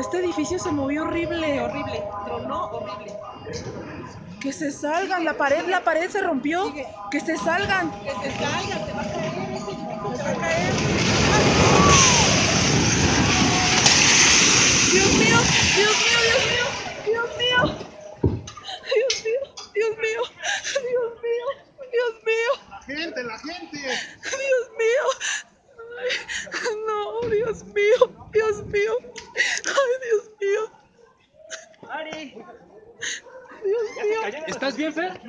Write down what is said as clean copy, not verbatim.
Este edificio se movió horrible, horrible. Tronó horrible. Que se salgan, la pared se rompió. Que se salgan. Que se salgan, se va a caer este edificio, se va a caer. Dios mío, Dios mío, Dios mío, Dios mío. Dios mío, Dios mío, Dios mío, Dios mío. La gente. Dios mío. Ay, no, Dios mío, Dios mío. Ay, Dios mío. Dios mío. ¿Estás bien, Fer?